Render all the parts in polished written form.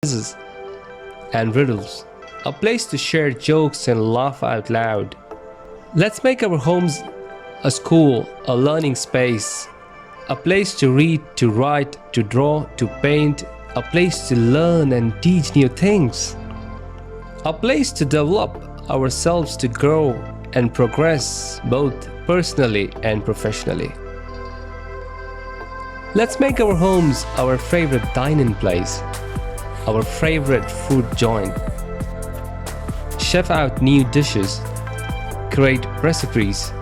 quizzes and riddles, a place to share jokes and laugh out loud. Let's make our homes a school, a learning space, a place to read, to write, to draw, to paint, a place to learn and teach new things, a place to develop ourselves, to grow and progress both personally and professionally. Let's make our homes our favorite dining place, our favorite food joint. Chef out new dishes, create recipes,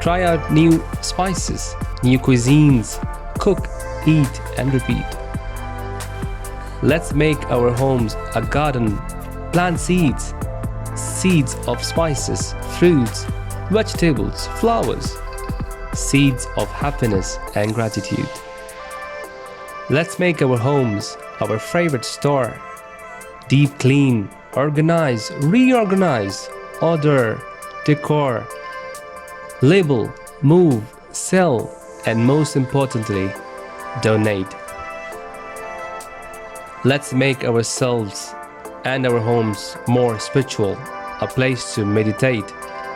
try out new spices, new cuisines, cook, eat and repeat. Let's make our homes a garden, plant seeds, seeds of spices, fruits, vegetables, flowers, seeds of happiness and gratitude. Let's make our homes our favorite store. Deep clean, organize, reorganize, order, decor, label, move, sell, and most importantly, donate. Let's make ourselves and our homes more spiritual, a place to meditate,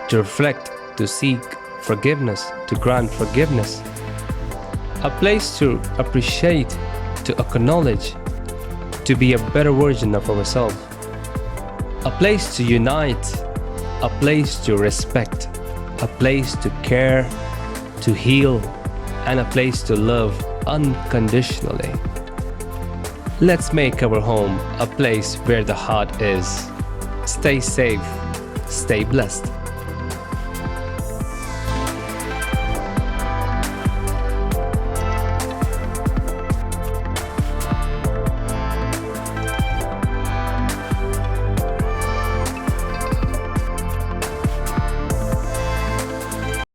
to reflect, to seek forgiveness, to grant forgiveness, a place to appreciate, to acknowledge, to be a better version of ourselves, a place to unite, a place to respect, a place to care, to heal, and a place to love unconditionally. Let's make our home a place where the heart is. Stay safe, stay blessed.